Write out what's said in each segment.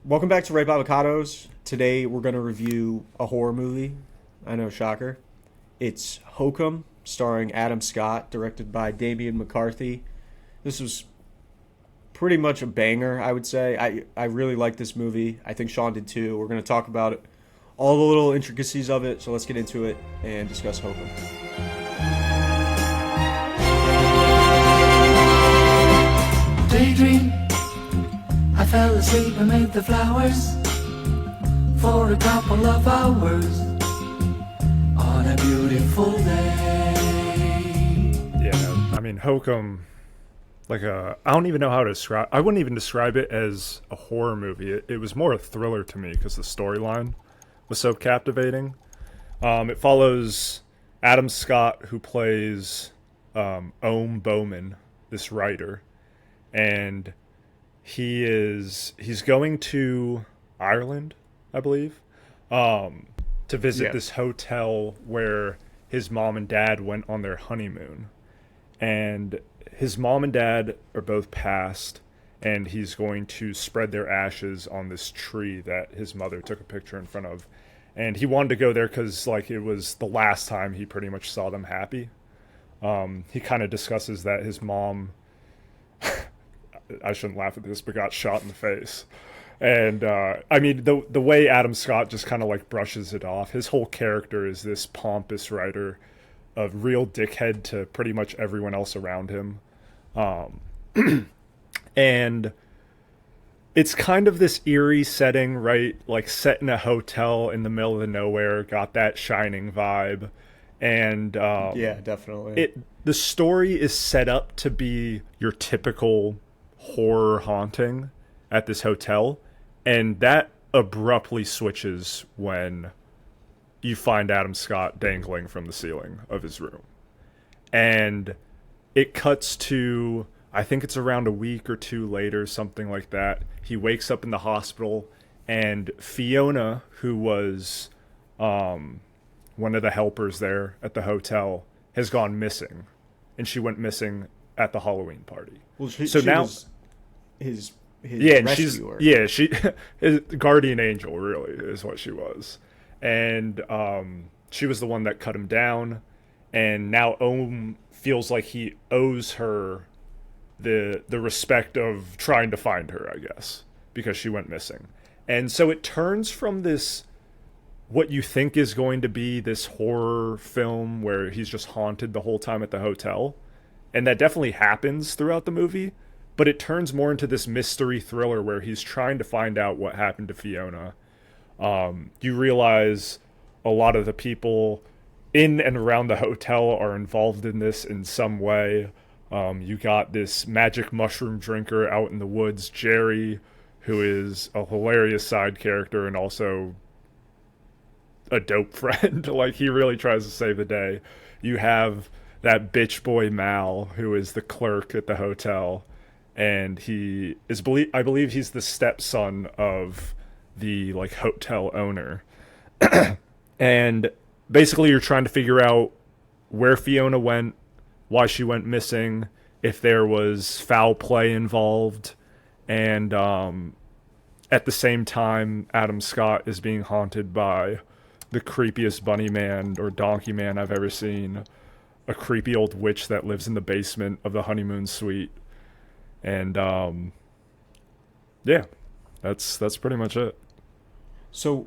Welcome back to Ripe Avocados. Today we're going to review a horror movie. I know, shocker. It's HOKUM, starring Adam Scott, directed by Damian McCarthy. This was pretty much a banger, I would say. I really like this movie. I think Sean did too. We're going to talk about it, all the little intricacies of it. So let's get into it and discuss HOKUM. Daydream, I fell asleep amid the flowers for a couple of hours on a beautiful day. Yeah, I mean, Hokum, I don't even know how to describe. I wouldn't even describe it as a horror movie. It was more a thriller to me because the storyline was so captivating. It follows Adam Scott, who plays Ohm Bowman, this writer, and he's going to Ireland, I believe, to visit this hotel where his mom and dad went on their honeymoon. And his mom and dad are both passed, and he's going to spread their ashes on this tree that his mother took a picture in front of. And he wanted to go there because, it was the last time he pretty much saw them happy. He kind of discusses that his mom, I shouldn't laugh at this, but got shot in the face. And, I mean, the way Adam Scott just kind of, brushes it off, his whole character is this pompous writer, a real dickhead to pretty much everyone else around him. And it's kind of this eerie setting, right? Set in a hotel in the middle of the nowhere, got that Shining vibe. And Yeah, definitely. the story is set up to be your typical horror haunting at this hotel, and that abruptly switches when you find Adam Scott dangling from the ceiling of his room. And it cuts to, I think it's around a week or two later, something like that. He wakes up in the hospital, and Fiona, who was one of the helpers there at the hotel, has gone missing. And she went missing at the Halloween party. Well, she now was his and rescuer. she his guardian angel, really, is what she was. And she was the one that cut him down, and now Ohm feels like he owes her the respect of trying to find her, I guess, because she went missing. And so it turns from this, what you think is going to be this horror film where he's just haunted the whole time at the hotel, and that definitely happens throughout the movie, but it turns more into this mystery thriller where he's trying to find out what happened to Fiona. You realize a lot of the people in and around the hotel are involved in this in some way. You got this magic mushroom drinker out in the woods, Jerry, who is a hilarious side character and also a dope friend. He really tries to save the day. You have that bitch boy Mal, who is the clerk at the hotel, and he is I believe he's the stepson of the hotel owner. And basically you're trying to figure out where Fiona went, why she went missing, if there was foul play involved, and at the same time Adam Scott is being haunted by the creepiest bunny man or donkey man I've ever seen, a creepy old witch that lives in the basement of the honeymoon suite. And yeah, that's pretty much it. So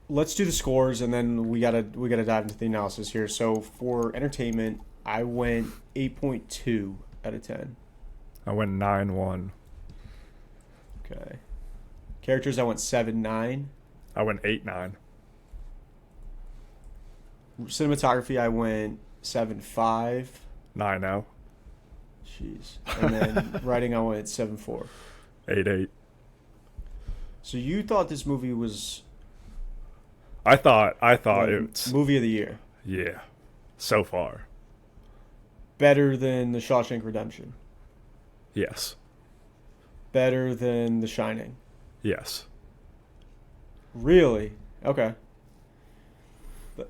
let's do the scores, and then we gotta dive into the analysis here. So for entertainment, I went 8.2 out of 10. I went 9-1. Okay. Characters, I went 7.9. I went 8-9. Cinematography, I went 7.5. 9-0. Jeez. And then writing, I went 7.4. 8-8. So you thought this movie was I thought it's movie of the year, yeah, so far. better than The Shawshank Redemption, Yes. better than The Shining. Yes. Really? Okay. But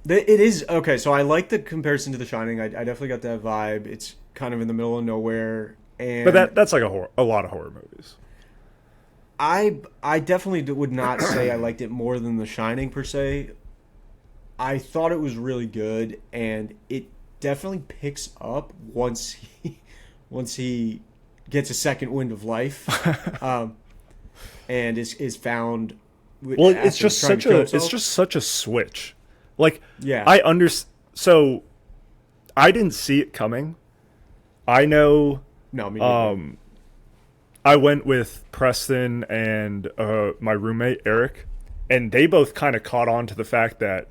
it is okay. So I like the comparison to The Shining. I definitely got that vibe. It's kind of in the middle of nowhere, and But that's like a lot of horror movies. I definitely would not say I liked it more than The Shining per se. I thought it was really good, and it definitely picks up once he gets a second wind of life, and is found. Well, after trying to kill it's himself. just such a switch. Like, Yeah. so I didn't see it coming. I know. No, me neither. I went with Preston and my roommate Eric, and they both kind of caught on to the fact that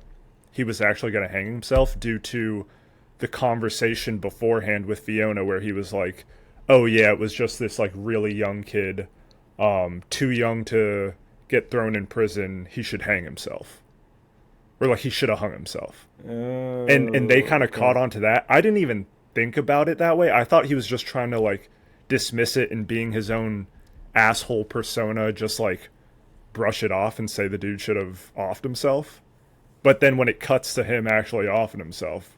he was actually going to hang himself due to the conversation beforehand with Fiona, where he was like, "Oh yeah, it was just this like really young kid, too young to get thrown in prison. He should hang himself, or like he should have hung himself." And they kind of caught on to that. I didn't even think about it that way. I thought he was just trying to like dismiss it and being his own asshole persona, just like brush it off and say the dude should have offed himself. But then when it cuts to him actually offing himself,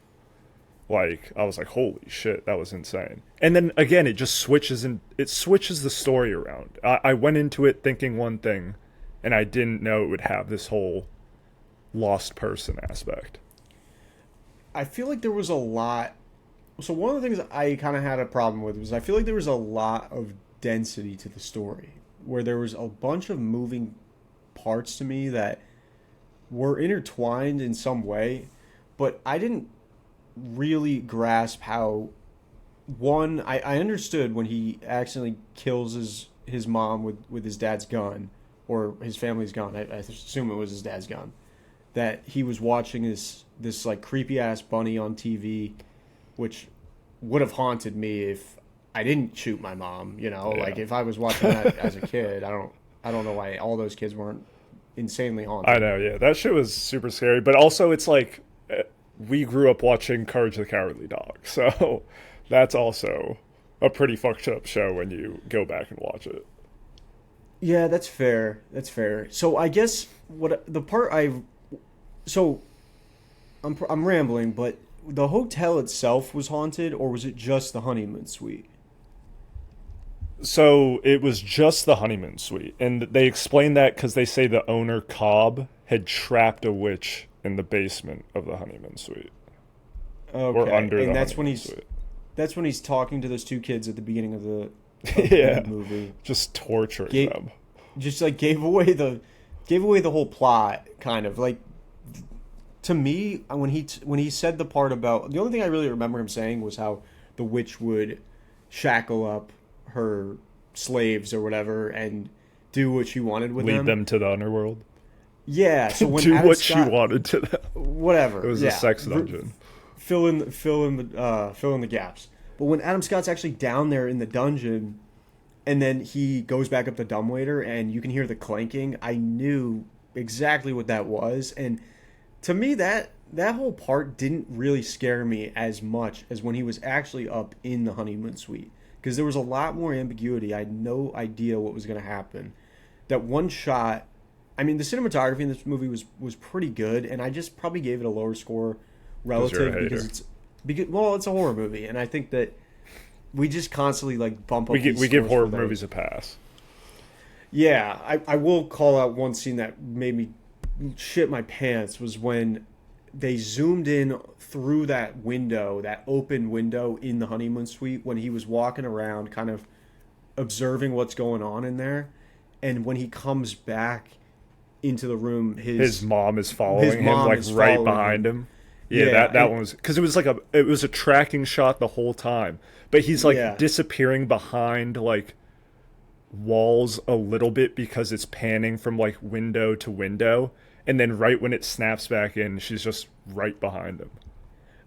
like I was like, holy shit, that was insane. And then again, it just switches the story around. I went into it thinking one thing, and I didn't know it would have this whole lost person aspect. I feel like there was a lot. So one of the things I kind of had a problem with was I feel like there was a lot of density to the story, where there was a bunch of moving parts to me that were intertwined in some way, but I didn't really grasp how. One, I understood when he accidentally kills his mom with his dad's gun, or his family's gun. I assume it was his dad's gun. That he was watching this like creepy ass bunny on TV, which would have haunted me if I didn't shoot my mom. You know, Yeah. like if I was watching that as a kid, I don't know why all those kids weren't insanely haunted. I know, yeah, that shit was super scary. But also, it's like we grew up watching Courage the Cowardly Dog, so that's also a pretty fucked up show when you go back and watch it. Yeah, that's fair. That's fair. So I guess what the part so I'm rambling, but the hotel itself was haunted, or was it just the honeymoon suite? So it was just the honeymoon suite, and they explained that because they say the owner Cobb had trapped a witch in the basement of the honeymoon suite, Okay, or under and the that's when honeymoon he's suite. that's when he's talking to those two kids at the beginning of the Yeah, movie. just torturing Ga- them. Just like gave away the whole plot, kind of like. To me, when he said the part about, the only thing I really remember him saying was how the witch would shackle up her slaves or whatever and do what she wanted with Lead them to the underworld. Yeah, so when Do Adam what Scott, she wanted to them. whatever. It was yeah, a sex dungeon. Fill in the gaps. But when Adam Scott's actually down there in the dungeon, and then he goes back up the dumbwaiter, and you can hear the clanking, I knew exactly what that was, and to me, that whole part didn't really scare me as much as when he was actually up in the honeymoon suite. Because there was a lot more ambiguity. I had no idea what was going to happen. That one shot, I mean, the cinematography in this movie was pretty good, and I just probably gave it a lower score relative because well, it's a horror movie, and I think that we just constantly like bump up. We these give scores horror for those. movies a pass. Yeah, I will call out one scene that made me shit my pants was when they zoomed in through that window, that open window in the honeymoon suite, when he was walking around kind of observing what's going on in there, and when he comes back into the room, his mom is following him, like is right following behind him. Yeah, Yeah, that one was because it was a tracking shot the whole time, but he's like Yeah. disappearing behind like walls a little bit because it's panning from like window to window, and then right when it snaps back in, she's just right behind him.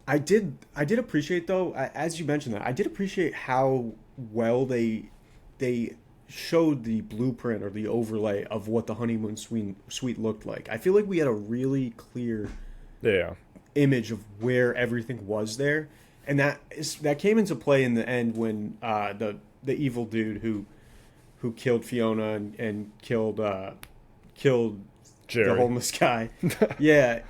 I did appreciate though, as you mentioned that, I did appreciate how well they showed the blueprint or the overlay of what the honeymoon suite looked like. I feel like we had a really clear Yeah, image of where everything was there, and that came into play in the end when the evil dude who killed Fiona and killed Jerry. the homeless guy. Yeah,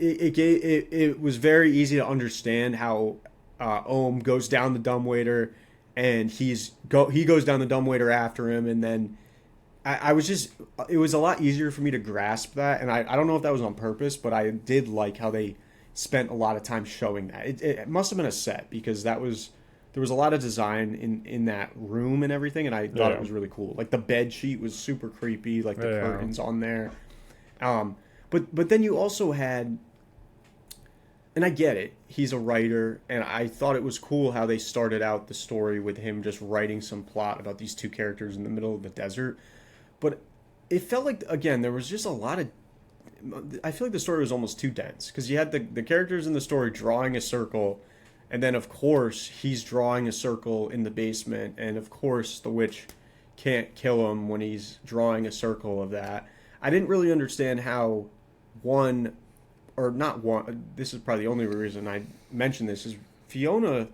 it was very easy to understand how Ohm goes down the dumbwaiter, and he goes down the dumbwaiter after him, and then I was just, it was a lot easier for me to grasp that, and I don't know if that was on purpose, but I did like how they spent a lot of time showing that. It must have been a set because there was a lot of design in that room and everything, and I thought it was really cool. Like the bed sheet was super creepy, like the curtains on there. But then you also had, and I get it, he's a writer, and I thought it was cool how they started out the story with him just writing some plot about these two characters in the middle of the desert. But it felt like, again, there was just a lot of, I feel like the story was almost too dense because you had the characters in the story drawing a circle, and then of course he's drawing a circle in the basement, and of course the witch can't kill him when he's drawing a circle of that. I didn't really understand how one, or not one, this is probably the only reason I mention this, is Fiona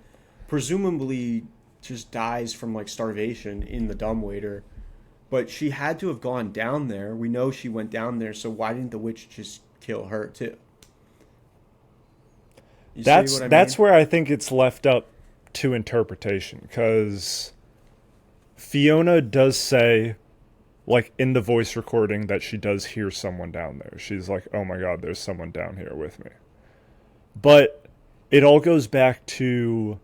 presumably just dies from like starvation in the dumbwaiter, but she had to have gone down there. We know she went down there, so why didn't the witch just kill her too? You see what I mean? That's where I think it's left up to interpretation, because Fiona does say, like in the voice recording, that she does hear someone down there. She's like, oh my god, there's someone down here with me. But it all goes back to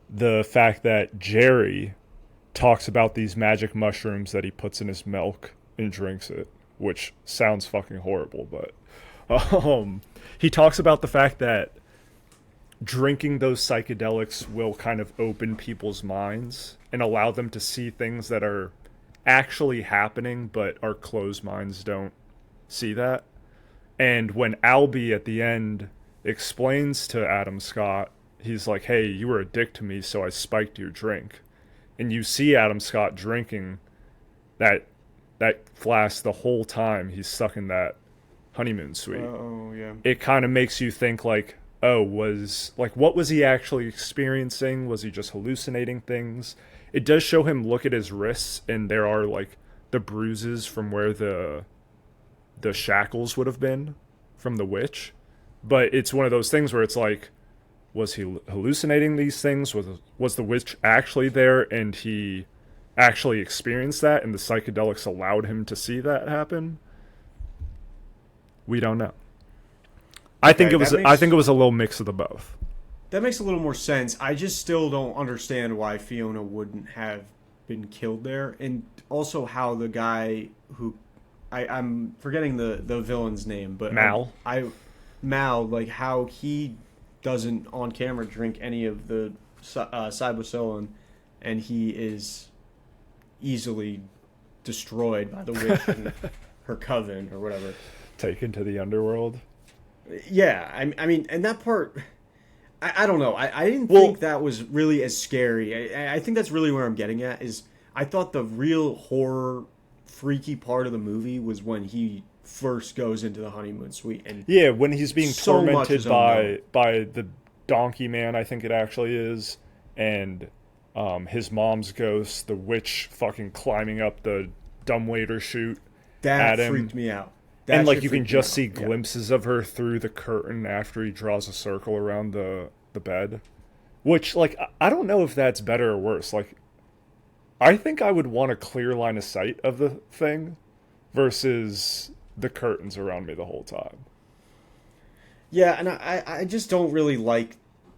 the fact that Jerry talks about these magic mushrooms that he puts in his milk and drinks it, which sounds fucking horrible, but he talks about the fact that drinking those psychedelics will kind of open people's minds and allow them to see things that are actually happening, but our closed minds don't see that. And when Albie at the end explains to Adam Scott, he's like, hey, you were a dick to me, so I spiked your drink. And you see Adam Scott drinking that flask the whole time he's sucking that honeymoon suite. Oh, yeah. It kind of makes you think like, oh, what was he actually experiencing? Was he just hallucinating things? It does show him look at his wrists, and there are like the bruises from where the shackles would have been from the witch. But it's one of those things where it's like, was he hallucinating these things? Was the witch actually there, and he actually experienced that, and the psychedelics allowed him to see that happen? We don't know. I think it was a little mix of the both. That makes a little more sense. I just still don't understand why Fiona wouldn't have been killed there, and also how the guy who I'm forgetting the villain's name, but Mal. Mal, like how he doesn't on camera drink any of the cybocillin, and he is easily destroyed by the witch and her coven or whatever. Taken to the underworld. Yeah, I mean, and that part, I don't know. I didn't think that was really as scary. I think that's really where I'm getting at, is I thought the real horror, freaky part of the movie was when he first goes into the honeymoon suite. And yeah, when he's being so tormented by the donkey man, I think it actually is, and his mom's ghost, the witch fucking climbing up the dumbwaiter chute that at him. freaked me out. And like you can just see glimpses of her through the curtain after he draws a circle around the bed. Which, like, I don't know if that's better or worse. Like, I think I would want a clear line of sight of the thing versus the curtains around me the whole time. Yeah, and I just don't really like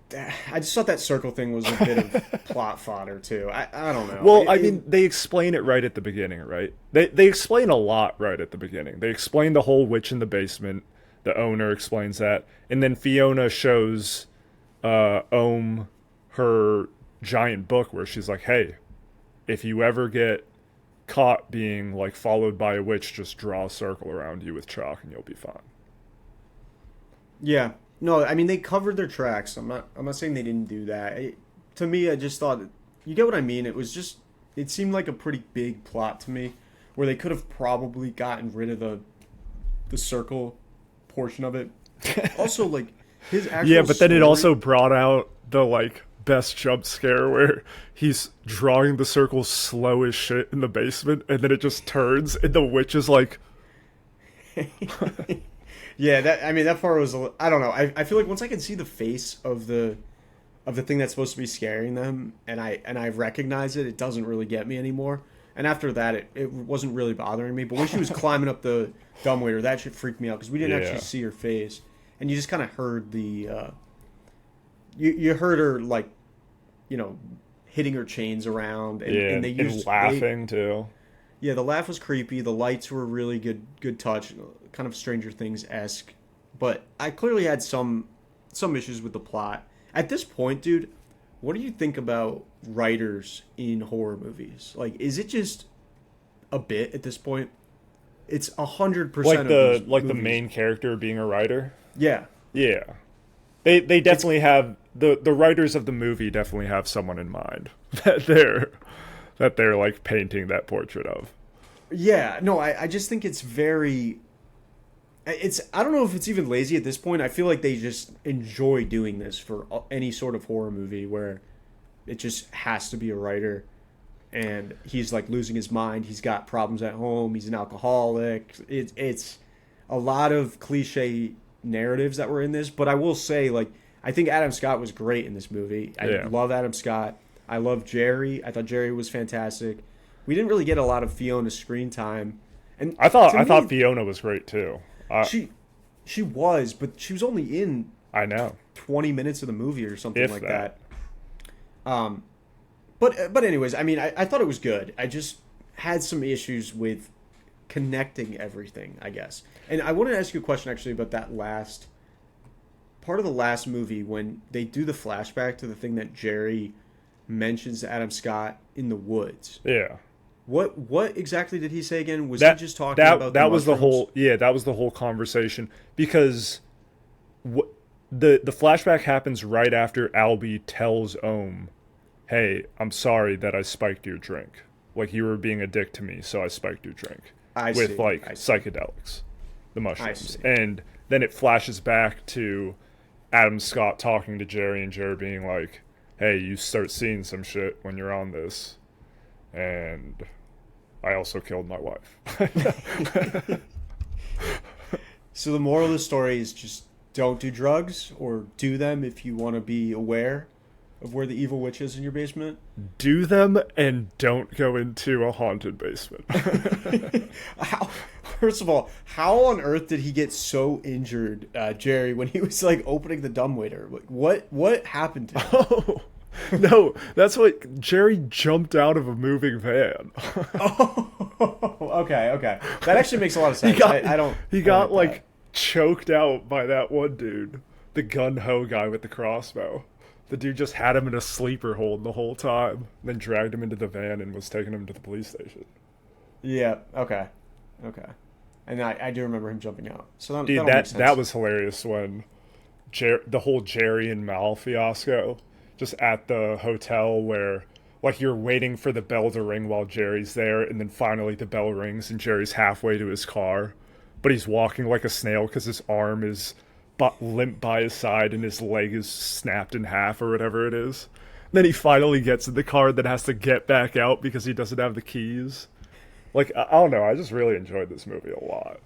that. I just thought that circle thing was a bit of plot fodder, too. I don't know. Well, I mean, they explain it right at the beginning, right? They explain a lot right at the beginning. They explain the whole witch in the basement. The owner explains that. And then Fiona shows Ohm her giant book where she's like, hey, if you ever get caught being, like, followed by a witch, just draw a circle around you with chalk and you'll be fine. Yeah. No, I mean, they covered their tracks. I'm not saying they didn't do that. To me, I just thought, you get what I mean? It seemed like a pretty big plot to me, where they could have probably gotten rid of the circle portion of it. Also, like, his actual yeah, but then it story, also brought out the, like, best jump scare where he's drawing the circle slow as shit in the basement, and then it just turns, and the witch is like... Yeah, that part was, I don't know. I feel like once I can see the face of the thing that's supposed to be scaring them, and I recognize it, it doesn't really get me anymore. And after that, it wasn't really bothering me. But when she was climbing up the dumbwaiter, that shit freaked me out because we didn't actually see her face, and you just kind of heard the you heard her like, you know, hitting her chains around, and they used laughing too. Yeah, the laugh was creepy. The lights were really good touch, kind of Stranger Things-esque. But I clearly had some issues with the plot. At this point, dude, what do you think about writers in horror movies? Like, is it just a bit at this point? It's 100% like the main character being a writer. Yeah, yeah. They definitely have the writers of the movie definitely have someone in mind that they're like painting that portrait of. Yeah, no, I just think it's very. I don't know if it's even lazy at this point. I feel like they just enjoy doing this for any sort of horror movie where it just has to be a writer, and he's like losing his mind. He's got problems at home. He's an alcoholic. It's a lot of cliche narratives that were in this. But I will say, like, I think Adam Scott was great in this movie. I love Adam Scott. I love Jerry. I thought Jerry was fantastic. We didn't really get a lot of Fiona's screen time, and I thought Fiona was great too. She was, but she was only in 20 minutes of the movie or something like that. But anyways, I mean, I thought it was good. I just had some issues with connecting everything, I guess. And I wanted to ask you a question actually about that last part of the last movie when they do the flashback to the thing that Jerry mentions to Adam Scott in the woods. Yeah. What exactly did he say again? Was he just talking about that the was mushrooms? that was the whole conversation, because the flashback happens right after Albie tells Ohm, "Hey, I'm sorry that I spiked your drink. Like, you were being a dick to me, so I spiked your drink with psychedelics, the mushrooms." And then it flashes back to Adam Scott talking to Jerry, and Jerry being like, "Hey, you start seeing some shit when you're on this. And I also killed my wife." So the moral of the story is just don't do drugs, or do them if you want to be aware of where the evil witch is in your basement. Do them and don't go into a haunted basement. First of all, how on earth did he get so injured, Jerry, when he was like opening the dumbwaiter? Like, what happened to him? Oh. No, that's what Jerry jumped out of a moving van. Okay. That actually makes a lot of sense. He got like choked out by that one dude, the gun-ho guy with the crossbow. The dude just had him in a sleeper hold the whole time, then dragged him into the van and was taking him to the police station. Yeah. Okay. And I do remember him jumping out. So dude, that was hilarious when the whole Jerry and Mal fiasco. Just at the hotel where, like, you're waiting for the bell to ring while Jerry's there, and then finally the bell rings and Jerry's halfway to his car, but he's walking like a snail because his arm is limp by his side and his leg is snapped in half or whatever it is. Then he finally gets in the car, then has to get back out because he doesn't have the keys. Like, I don't know, I just really enjoyed this movie a lot.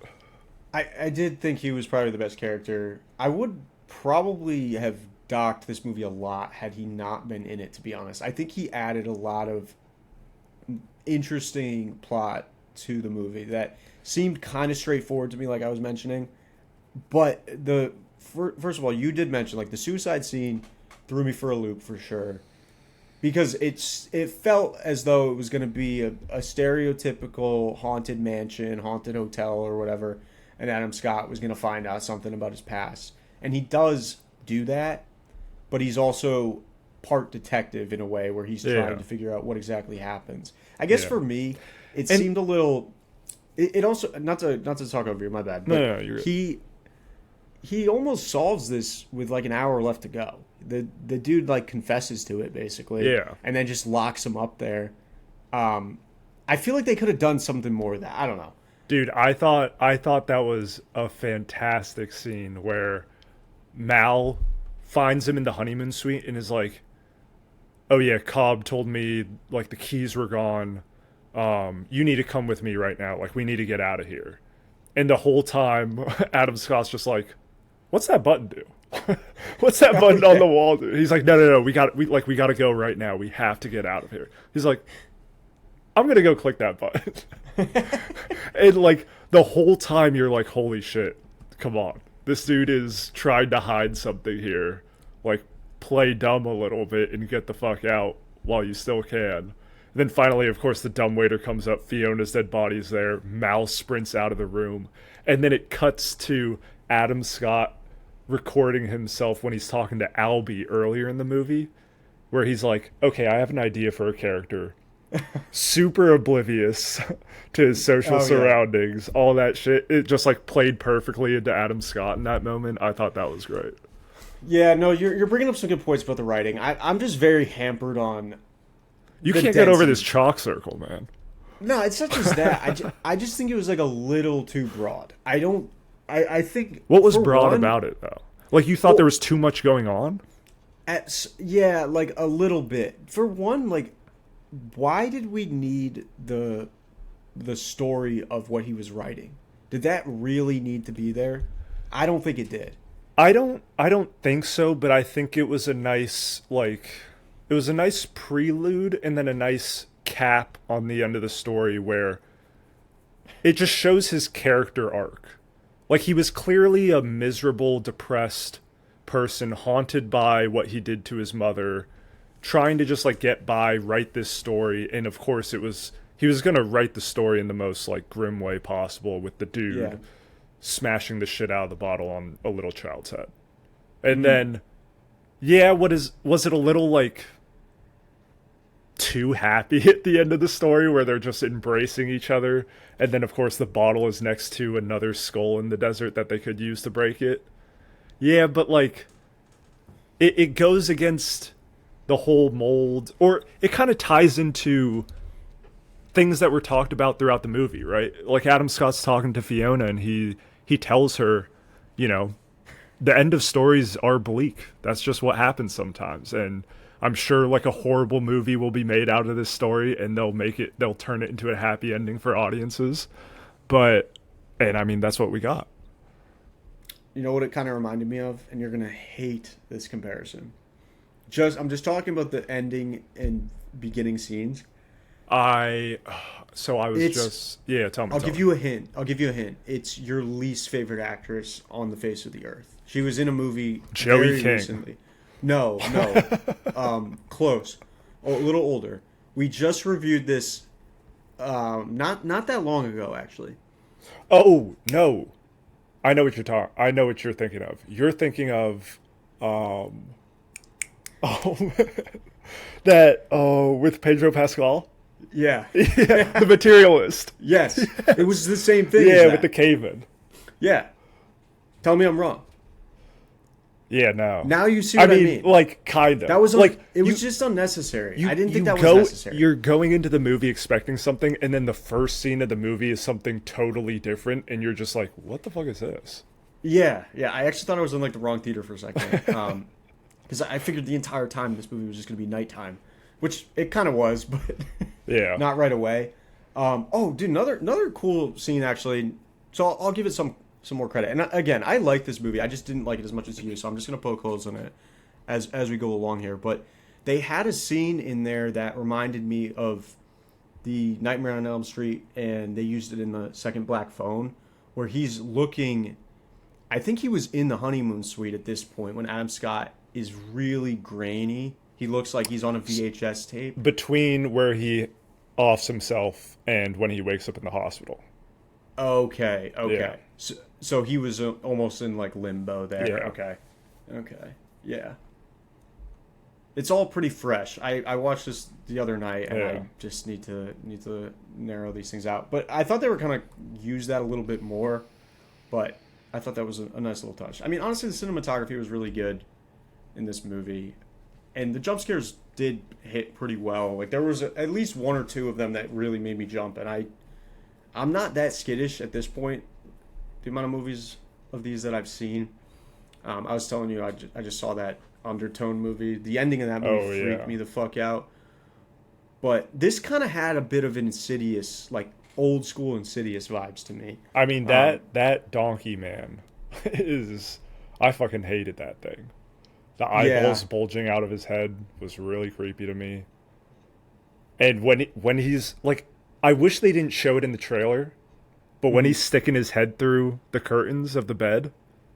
I did think he was probably the best character. I would probably have docked this movie a lot had he not been in it, to be honest. I think he added a lot of interesting plot to the movie that seemed kind of straightforward to me, like I was mentioning. But first of all, you did mention, like, the suicide scene threw me for a loop for sure, because it felt as though it was going to be a stereotypical haunted mansion, haunted hotel or whatever, and Adam Scott was going to find out something about his past. And he does do that, but he's also part detective in a way where he's trying to figure out what exactly happens. I guess for me, it seemed a little. It also not to talk over you, my bad. But no, you're he almost solves this with like an hour left to go. The dude like confesses to it basically, and then just locks him up there. I feel like they could have done something more with that. I don't know, dude. I thought that was a fantastic scene where Mal finds him in the honeymoon suite and is like, "Oh yeah, Cobb told me like the keys were gone. You need to come with me right now. Like, we need to get out of here." And the whole time, Adam Scott's just like, "What's that button do? What's that button on the wall do?" He's like, "No, we got to go right now. We have to get out of here." He's like, I'm gonna go click that button. And like the whole time you're like, holy shit, come on. This dude is trying to hide something here. Like, play dumb a little bit and get the fuck out while you still can. And then finally, of course, the dumbwaiter comes up, Fiona's dead body's there, Mal sprints out of the room, and then it cuts to Adam Scott recording himself when he's talking to Albie earlier in the movie, where he's like, okay, I have an idea for a character. Super oblivious to his social surroundings, all that shit. It just like played perfectly into Adam Scott in that moment. I thought that was great. Yeah, no, you're bringing up some good points about the writing. I'm just very hampered on. You can't get over this chalk circle, man. No, it's not just that. I just think it was like a little too broad. I think. What was broad about it though? Like you thought there was too much going on? Yeah, like a little bit. For one, like, why did we need the story of what he was writing? Did that really need to be there? I don't think it did. I don't think so, but I think it was a nice prelude and then a nice cap on the end of the story where it just shows his character arc. Like he was clearly a miserable, depressed person haunted by what he did to his mother, trying to just like get by, write this story, and of course he was going to write the story in the most like grim way possible with the dude smashing the shit out of the bottle on a little child's head. And then was it a little like too happy at the end of the story where they're just embracing each other, and then of course the bottle is next to another skull in the desert that they could use to break it? Yeah, but like it goes against the whole mold, or it kind of ties into things that were talked about throughout the movie, right? Like Adam Scott's talking to Fiona and he tells her, you know, the end of stories are bleak. That's just what happens sometimes. And I'm sure like a horrible movie will be made out of this story and they'll turn it into a happy ending for audiences. And I mean, that's what we got. You know what it kind of reminded me of? And you're going to hate this comparison. I'm just talking about the ending and beginning scenes. Tell me. I'll give you a hint. It's your least favorite actress on the face of the earth. She was in a movie Joey King. Recently. No. Close. A little older. We just reviewed this not that long ago, actually. Oh, no. I know what you're thinking of. You're thinking of with Pedro Pascal? Yeah. Yeah, The Materialist. Yes. It was the same thing. Yeah, with the caveman. Yeah. Tell me I'm wrong. Yeah, no. Now you see what I mean. Like, kind of. That was like it was just unnecessary. I didn't think that was necessary. You're going into the movie expecting something, and then the first scene of the movie is something totally different, and you're just like, what the fuck is this? Yeah. I actually thought I was in like the wrong theater for a second. Because I figured the entire time this movie was just going to be nighttime, which it kind of was, but yeah, not right away. Dude, another cool scene actually. So I'll give it some more credit. And again, I like this movie. I just didn't like it as much as you, so I'm just going to poke holes in it as we go along here. But they had a scene in there that reminded me of the Nightmare on Elm Street, and they used it in the second Black Phone, where he's looking. I think he was in the honeymoon suite at this point when Adam Scott is really grainy. He looks like he's on a VHS tape. Between where he offs himself and when he wakes up in the hospital. Okay. Yeah. So he was almost in like limbo there. Yeah. Okay. Yeah. It's all pretty fresh. I watched this the other night, and I just need to narrow these things out. But I thought they were kind of use that a little bit more. But I thought that was a nice little touch. I mean, honestly, the cinematography was really good in this movie, and the jump scares did hit pretty well. Like there was at least one or two of them that really made me jump, and I'm not that skittish at this point. The amount of movies of these that I've seen, I was telling you, I just saw that Undertone movie. The ending of that movie freaked me the fuck out. But this kind of had a bit of Insidious, like old school Insidious vibes to me. I mean that donkey man I fucking hated that thing. The eyeballs bulging out of his head was really creepy to me. And when he's like, I wish they didn't show it in the trailer, but when he's sticking his head through the curtains of the bed,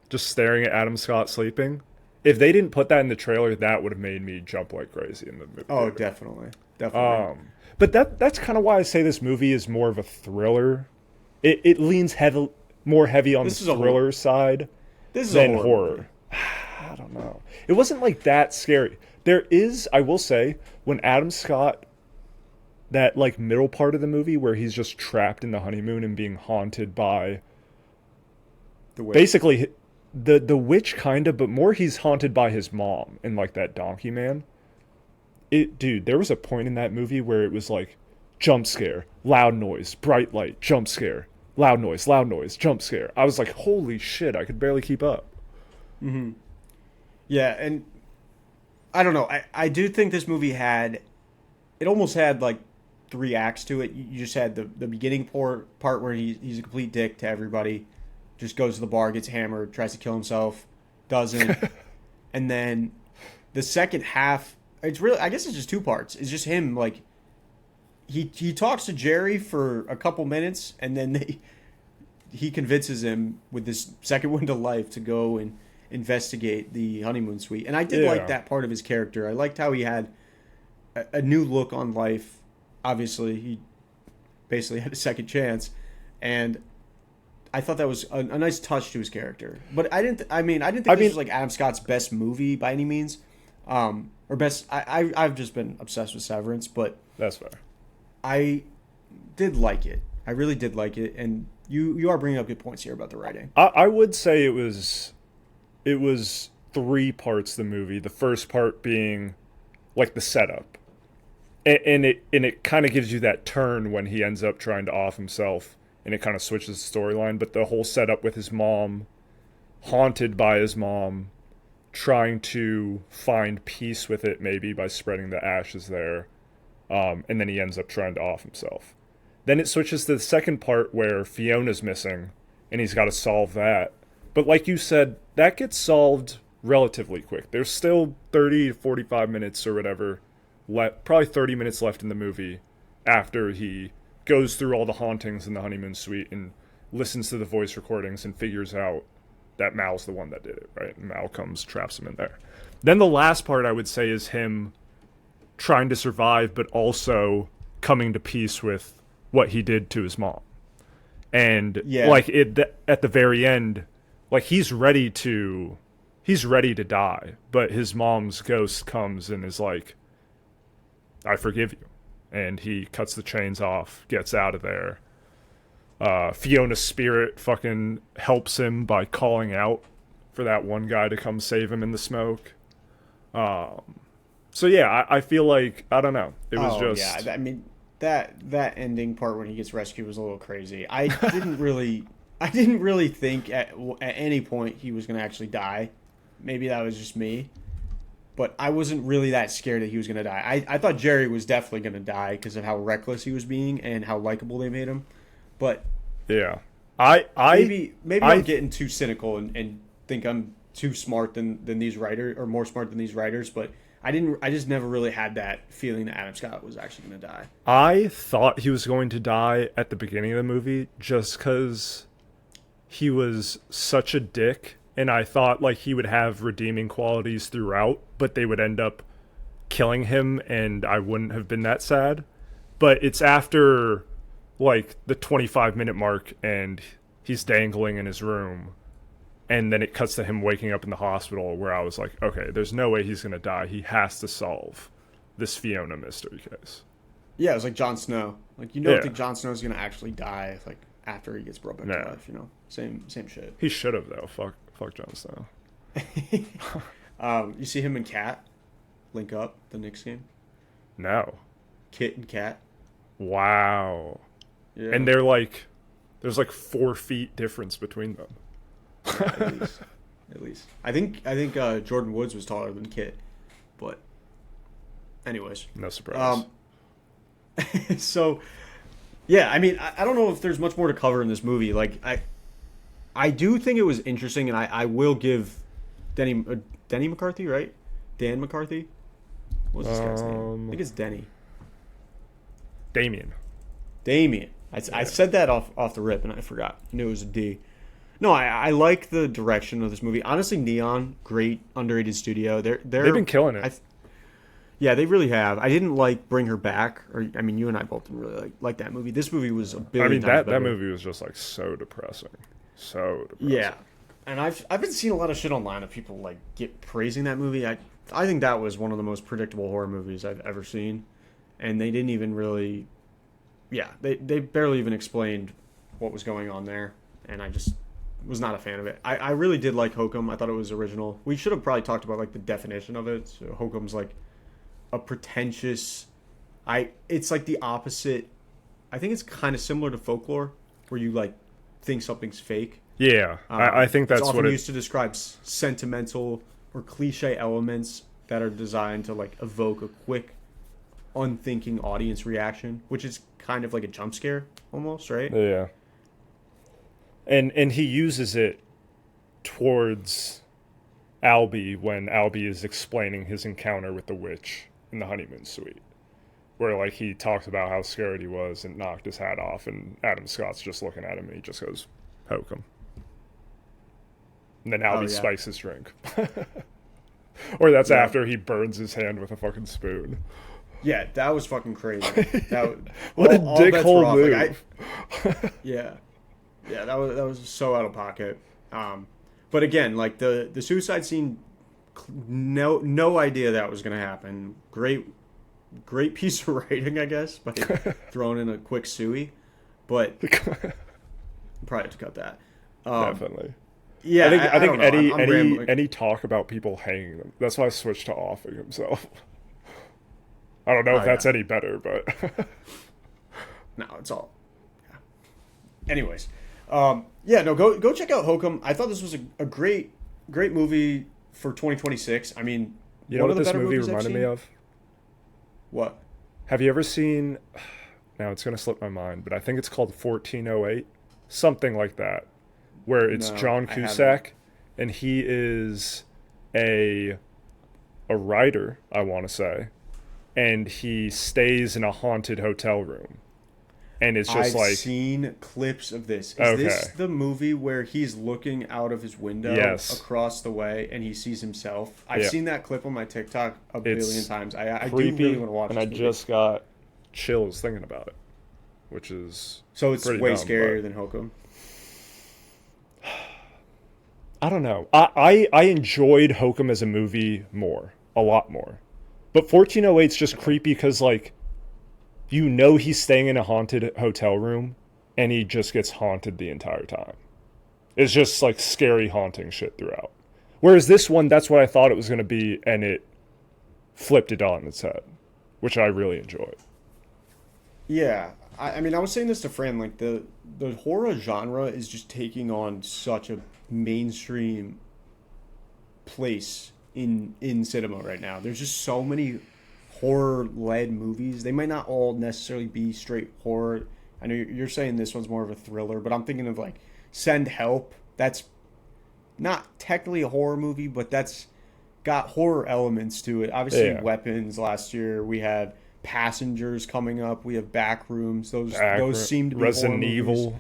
just staring at Adam Scott sleeping, if they didn't put that in the trailer, that would have made me jump like crazy in the movie. Oh, definitely. Definitely. But that's kind of why I say this movie is more of a thriller. It leans more heavy on the thriller side than horror. I don't know. It wasn't like that scary. There is, I will say, when Adam Scott, that like middle part of the movie where he's just trapped in the honeymoon and being haunted by The witch. basically the witch kind of, but more he's haunted by his mom and like that donkey man. Dude, there was a point in that movie where it was like jump scare, loud noise, bright light, jump scare, loud noise, jump scare. I was like, holy shit, I could barely keep up. Yeah, and I don't know. I do think this movie it almost had like 3 acts to it. You just had the beginning part where he's a complete dick to everybody, just goes to the bar, gets hammered, tries to kill himself, doesn't. And then the second half, it's really, I guess it's just 2 parts. It's just him, like, he talks to Jerry for a couple minutes, and then he convinces him with this second wind of life to go and investigate the honeymoon suite. And I did like that part of his character. I liked how he had a new look on life. Obviously, he basically had a second chance, and I thought that was a nice touch to his character. But I didn't think this was like Adam Scott's best movie by any means, or best. I've just been obsessed with Severance, but That's fair. I did like it. I really did like it, and you are bringing up good points here about the writing. I would say it was 3 parts of the movie. The first part being like the setup, and it kind of gives you that turn when he ends up trying to off himself, and it kind of switches the storyline. But the whole setup with his mom, haunted by his mom, trying to find peace with it maybe by spreading the ashes there, and then he ends up trying to off himself. Then it switches to the second part where Fiona's missing, and he's got to solve that. But like you said, that gets solved relatively quick. There's still 30 to 45 minutes or whatever, probably 30 minutes left in the movie after he goes through all the hauntings in the honeymoon suite and listens to the voice recordings and figures out that Mal's the one that did it, right? And Mal comes, traps him in there. Then the last part, I would say, is him trying to survive, but also coming to peace with what he did to his mom. And like at the very end, like he's ready to die, but his mom's ghost comes and is like, I forgive you. And he cuts the chains off, gets out of there. Fiona's spirit fucking helps him by calling out for that one guy to come save him in the smoke. So yeah, I feel like, I don't know. It was just... Yeah, I mean, that ending part when he gets rescued was a little crazy. I didn't really think at any point he was going to actually die. Maybe that was just me. But I wasn't really that scared that he was going to die. I thought Jerry was definitely going to die because of how reckless he was being and how likable they made him. But yeah, maybe I'm getting too cynical and think I'm too smart than these writers, or more smart than these writers. But I just never really had that feeling that Adam Scott was actually going to die. I thought he was going to die at the beginning of the movie just because he was such a dick. And I thought like he would have redeeming qualities throughout, but they would end up killing him and I wouldn't have been that sad. But it's after like the 25-minute mark and he's dangling in his room, and then it cuts to him waking up in the hospital, where I was like, okay, there's no way he's going to die. He has to solve this Fiona mystery case. Yeah, it was like Jon Snow. Like, you don't think Jon Snow's going to actually die like after he gets brought back to life, you know? Same shit. He should have, though. Fuck Jon Snow. You see him and Kat link up the Knicks game? No. Kit and Kat. Wow. Yeah. And they're like, there's like 4 feet difference between them. At least. I think Jordan Woods was taller than Kit, but anyways. No surprise. So, yeah, I mean, I don't know if there's much more to cover in this movie. Like, I do think it was interesting, and I will give Denny McCarthy, right? Dan McCarthy? What's this guy's name? I think it's Denny. Damien. Damien. I said that off the rip, and I forgot. I knew it was a D. No, I like the direction of this movie. Honestly, Neon, great underrated studio. They've been killing it. Yeah, they really have. I didn't like Bring Her Back, or I mean, you and I both didn't really like that movie. This movie was a billion times better. That movie was just like so depressing, so depressing. Yeah, and I've been seeing a lot of shit online of people like praising that movie. I think that was one of the most predictable horror movies I've ever seen, and they didn't even really, they barely even explained what was going on there, and I just was not a fan of it. I really did like HOKUM. I thought it was original. We should have probably talked about like the definition of it. So HOKUM's like a pretentious, it's like the opposite. I think it's kind of similar to folklore, where you like think something's fake. Yeah, I think that's it's often what used to describe sentimental or cliche elements that are designed to like evoke a quick, unthinking audience reaction, which is kind of like a jump scare almost, right? Yeah. And he uses it towards Albie when Albie is explaining his encounter with the witch in the honeymoon suite, where like he talks about how scared he was and knocked his hat off, and Adam Scott's just looking at him and he just goes, "Hokum." And then Albie spikes his drink. Or that's after he burns his hand with a fucking spoon. Yeah, that was fucking crazy. What a dickhole move. Like, yeah, that was so out of pocket. But again, like the suicide scene, no idea that was gonna happen. Great piece of writing, I guess, by throwing in a quick suey. But probably have to cut that. Definitely. Yeah, I think any talk about people hanging them. That's why I switched to offing himself. I don't know if that's any better, but no, it's all. Yeah. Anyways, go check out HOKUM. I thought this was a great movie for 2026. I mean, you know what this movie reminded me of? What? Have you ever seen? Now it's gonna slip my mind, but I think it's called 1408, something like that, where it's John Cusack, and he is a writer, I want to say, and he stays in a haunted hotel room, and it's just I've seen clips of this. Is this the movie where he's looking out of his window across the way and he sees himself? I've seen that clip on my TikTok a billion times. I do really want to watch it. And I just got chills thinking about it, which is so it's way scarier than HOKUM. I don't know. I enjoyed HOKUM as a movie a lot more. But 1408's just creepy because, like, you know he's staying in a haunted hotel room and he just gets haunted the entire time. It's just, like, scary haunting shit throughout. Whereas this one, that's what I thought it was going to be, and it flipped it on its head, which I really enjoyed. Yeah. I mean, I was saying this to Fran, like, the horror genre is just taking on such a mainstream place in cinema right now. There's just so many horror-led movies. They might not all necessarily be straight horror. I know you're saying this one's more of a thriller, but I'm thinking of like Send Help. That's not technically a horror movie, but that's got horror elements to it. Obviously, Weapons last year. We had Passengers coming up. We have Backrooms. Those seem to be Resident Evil.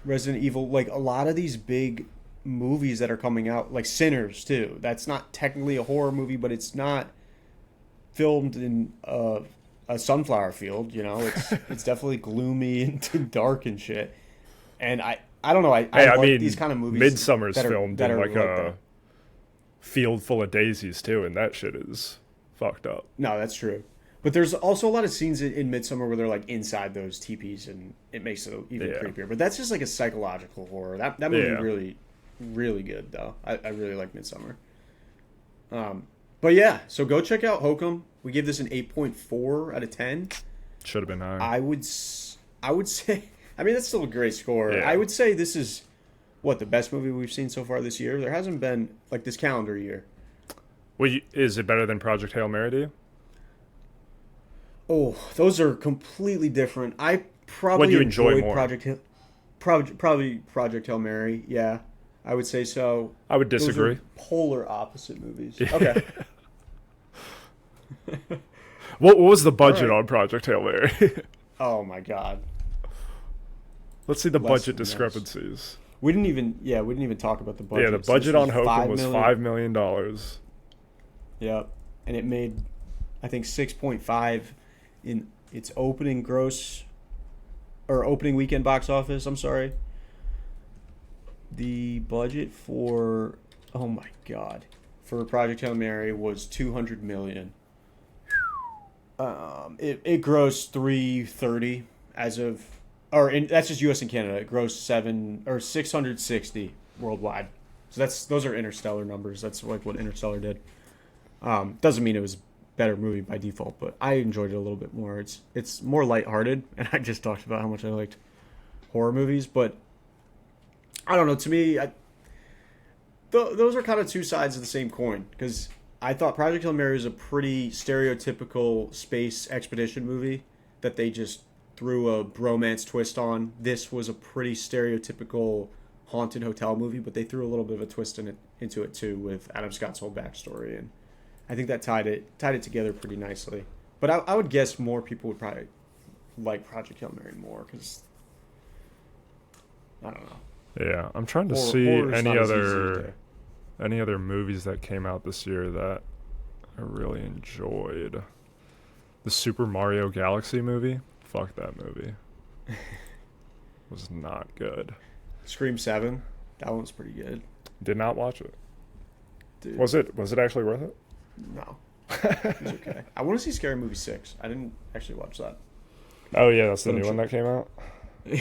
Resident Evil. Like a lot of these big movies that are coming out, like Sinners too. That's not technically a horror movie, but it's not filmed in a sunflower field. You know, it's definitely gloomy and dark and shit. And I don't know. I like these kind of movies. Midsummer's filmed in like a field full of daisies too, and that shit is fucked up. No, that's true. But there's also a lot of scenes in Midsummer where they're like inside those teepees, and it makes it even creepier. But that's just like a psychological horror. That movie really good though. I really like Midsummer. But yeah, so go check out HOKUM. We gave this an 8.4 out of 10. Should have been higher. I would say. I mean, that's still a great score. Yeah. I would say this is the best movie we've seen so far this year. There hasn't been like this calendar year. Well, is it better than Project Hail Mary to you? Oh, those are completely different. I probably what do you enjoy more? Probably Project Hail Mary. Yeah, I would say so. I would disagree. Those are polar opposite movies. Okay. What was the budget All right. on Project Hail Mary? Oh my god. Let's see the Less budget than this. discrepancies. We didn't even talk about the budget. Yeah, the So this budget on Hokum $5 was million. $5 million. Yep. And it made, I think, 6.5 in its opening weekend box office. I'm sorry. The budget for, oh my god, for Project Hail Mary was $200 million. It grossed 330 as of, that's just U.S. and Canada. It grossed 660 worldwide. So those are Interstellar numbers. That's like what Interstellar did. Doesn't mean it was a better movie by default, but I enjoyed it a little bit more. It's more lighthearted, and I just talked about how much I liked horror movies, but I don't know. To me, those are kind of two sides of the same coin, because I thought Project Hail Mary was a pretty stereotypical space expedition movie that they just threw a bromance twist on. This was a pretty stereotypical haunted hotel movie, but they threw a little bit of a twist into it too, with Adam Scott's whole backstory, and I think that tied it together pretty nicely. But I would guess more people would probably like Project Hail Mary more, because I don't know. Yeah, I'm trying to see Horror's any not as easy to other do. any other movies that came out this year that I really enjoyed. The Super Mario Galaxy movie? Fuck that movie. Was not good. Scream 7, that one's pretty good. Did not watch it. Dude, Was it actually worth it? No. It was okay. I want to see Scary Movie 6. I didn't actually watch that. Oh yeah, that's the But I'm new one sure- that came out.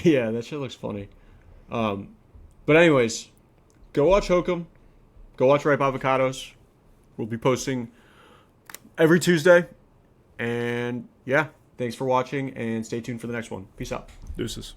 Yeah, that shit looks funny. But anyways, go watch HOKUM. Go watch Ripe Avocados. We'll be posting every Tuesday. And yeah, thanks for watching, and stay tuned for the next one. Peace out. Deuces.